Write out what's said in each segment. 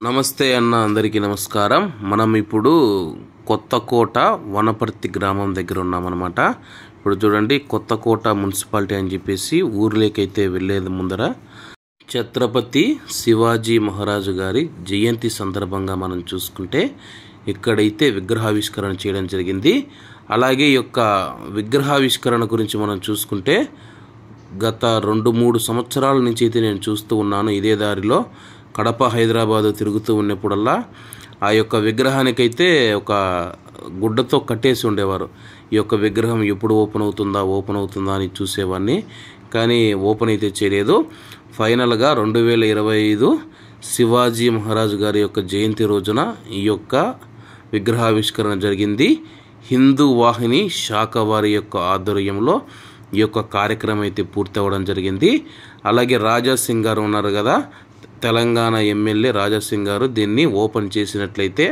నమస్తే అన్న, అందరికీ నమస్కారం. మనం ఇప్పుడు కొత్తకోట వనపర్తి గ్రామం దగ్గర ఉన్నామన్నమాట. ఇప్పుడు చూడండి, కొత్తకోట మున్సిపాలిటీ అని చెప్పేసి ఊర్లోకైతే వెళ్ళేది ముందర ఛత్రపతి శివాజీ మహారాజు గారి జయంతి సందర్భంగా మనం చూసుకుంటే ఇక్కడైతే విగ్రహావిష్కరణ చేయడం జరిగింది. అలాగే ఈ యొక్క విగ్రహావిష్కరణ గురించి మనం చూసుకుంటే గత 2-3 సంవత్సరాల నుంచి అయితే నేను చూస్తూ ఉన్నాను. ఇదే దారిలో కడప హైదరాబాదు తిరుగుతూ ఉన్నప్పుడల్లా ఆ యొక్క విగ్రహానికైతే ఒక గుడ్డతో కట్టేసి ఉండేవారు. ఈ యొక్క విగ్రహం ఎప్పుడు ఓపెన్ అవుతుందా అని చూసేవాడిని, కానీ ఓపెన్ అయితే చేయలేదు. ఫైనల్గా 2025 శివాజీ మహారాజు గారి యొక్క జయంతి రోజున ఈ యొక్క విగ్రహావిష్కరణ జరిగింది. హిందూ వాహిని శాఖ వారి యొక్క ఆధ్వర్యంలో ఈ యొక్క కార్యక్రమం అయితే పూర్తి అవ్వడం జరిగింది. అలాగే రాజాసింగ్ గారు ఉన్నారు కదా, తెలంగాణ ఎమ్మెల్యే రాజాసింగ్ గారు దీన్ని ఓపెన్ చేసినట్లయితే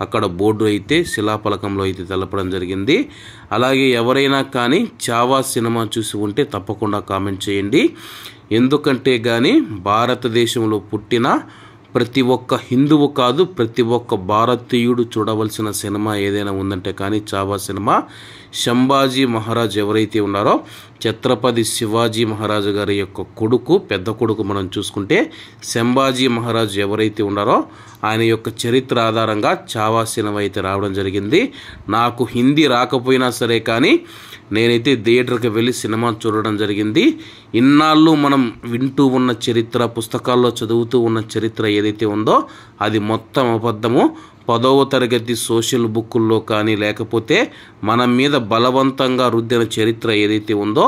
అక్కడ బోర్డు అయితే శిలాఫలకంలో అయితే తెలపడం జరిగింది. అలాగే ఎవరైనా కానీ చావా సినిమా చూసి ఉంటే తప్పకుండా కామెంట్ చేయండి. ఎందుకంటే కానీ భారతదేశంలో పుట్టిన ప్రతి ఒక్క హిందువు కాదు, ప్రతి ఒక్క భారతీయుడు చూడవలసిన సినిమా ఏదైనా ఉందంటే కానీ చావా సినిమా. సంభాజీ మహారాజ్ ఎవరైతే ఉన్నారో ఛత్రపతి శివాజీ మహారాజు గారి యొక్క కొడుకు, పెద్ద కొడుకు మనం చూసుకుంటే సంభాజీ మహారాజ్ ఎవరైతే ఉన్నారో ఆయన యొక్క చరిత్ర ఆధారంగా చావా సినిమా అయితే రావడం జరిగింది. నాకు హిందీ రాకపోయినా సరే కానీ నేనైతే థియేటర్కి వెళ్ళి సినిమా చూడడం జరిగింది. ఇన్నాళ్ళు మనం వింటూ ఉన్న చరిత్ర, పుస్తకాల్లో చదువుతూ ఉన్న చరిత్ర ఏదైతే ఉందో అది మొత్తం అబద్ధము. 10వ తరగతి సోషల్ బుక్కుల్లో కానీ లేకపోతే మన మీద బలవంతంగా రుద్దిన చరిత్ర ఏదైతే ఉందో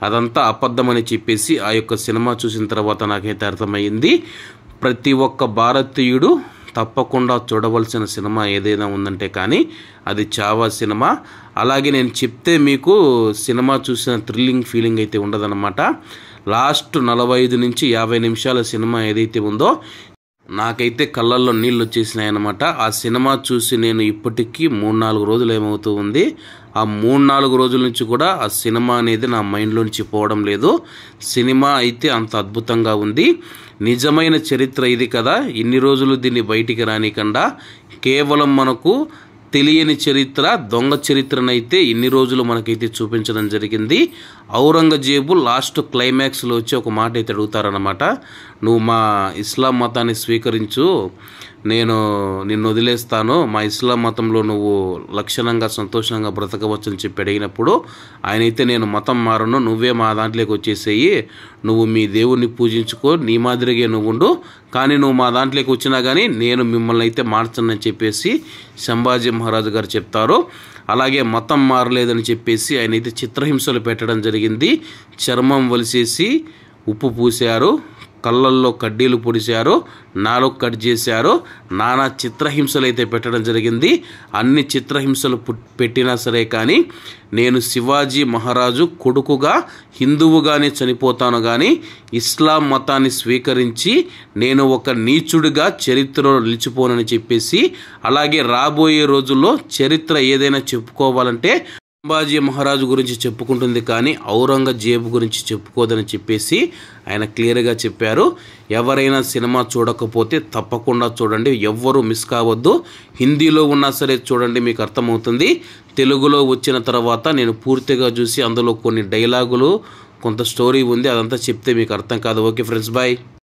అదంతా అబద్ధమని చెప్పేసి ఆ యొక్క సినిమా చూసిన తర్వాత నాకైతే అర్థమైంది. ప్రతి ఒక్క భారతీయుడు తప్పకుండా చూడవలసిన సినిమా ఏదైనా ఉందంటే కానీ అది చావా సినిమా. అలాగే నేను చెప్తే మీకు సినిమా చూసిన థ్రిల్లింగ్ ఫీలింగ్ అయితే ఉండదన్నమాట. లాస్ట్ 45 నుంచి 50 నిమిషాల సినిమా ఏదైతే ఉందో నాకైతే కళ్ళల్లో నీళ్ళు వచ్చేసినాయన్నమాట. ఆ సినిమా చూసి నేను ఇప్పటికీ 3-4 రోజులు ఏమవుతూ ఉంది. ఆ 3-4 రోజుల నుంచి కూడా ఆ సినిమా అనేది నా మైండ్లోంచి పోవడం లేదు. సినిమా అయితే అంత అద్భుతంగా ఉంది. నిజమైన చరిత్ర ఇది కదా, ఇన్ని రోజులు దీన్ని బయటికి రానికుండా కేవలం మనకు తెలియని చరిత్ర, దొంగ చరిత్రనైతే ఇన్ని రోజులు మనకైతే చూపించడం జరిగింది. ఔరంగజేబు లాస్ట్ క్లైమాక్స్లో వచ్చి ఒక మాట అయితే అడుగుతారన్నమాట, నువ్వు మా ఇస్లాం మతాన్ని స్వీకరించు, నేను నిన్ను వదిలేస్తాను, మా ఇస్లాం మతంలో నువ్వు లక్షణంగా సంతోషంగా బ్రతకవచ్చు అని చెప్పి అడిగినప్పుడు ఆయనైతే నేను మతం మారను, నువ్వే మా దాంట్లోకి వచ్చేసేయి, నువ్వు మీ దేవుణ్ణి పూజించుకో, నీ మాదిరిగా నువ్వు ఉండు, కానీ నువ్వు మా దాంట్లోకి వచ్చినా కానీ నేను మిమ్మల్ని అయితే మార్చనని చెప్పేసి సంభాజీ మహారాజు గారు చెప్తారు. అలాగే మతం మారలేదని చెప్పేసి ఆయనైతే చిత్రహింసలు పెట్టడం జరిగింది. చర్మం వలిసేసి ఉప్పు పూశారు, కళ్ళల్లో కడ్డీలు పొడిచారు, నాలుగు కట్ చేశారు, నానా చిత్రహింసలు అయితే పెట్టడం జరిగింది. అన్ని చిత్రహింసలు పెట్టినా సరే కానీ నేను శివాజీ మహారాజు కొడుకుగా హిందువుగానే చనిపోతాను కానీ ఇస్లాం మతాన్ని స్వీకరించి నేను ఒక నీచుడిగా చరిత్రలో నిలిచిపోనని చెప్పేసి, అలాగే రాబోయే రోజుల్లో చరిత్ర ఏదైనా చెప్పుకోవాలంటే సంభాజీ మహారాజు గురించి చెప్పుకుంటుంది కానీ ఔరంగజేబు గురించి చెప్పుకోదని చెప్పేసి ఆయన క్లియర్గా చెప్పారు. ఎవరైనా సినిమా చూడకపోతే తప్పకుండా చూడండి, ఎవ్వరూ మిస్ కావద్దు. హిందీలో ఉన్నా సరే చూడండి, మీకు అర్థమవుతుంది. తెలుగులో వచ్చిన తర్వాత నేను పూర్తిగా చూసి అందులో కొన్ని డైలాగులు, కొంత స్టోరీ ఉంది, అదంతా చెప్తే మీకు అర్థం కాదు. Okay friends, bye.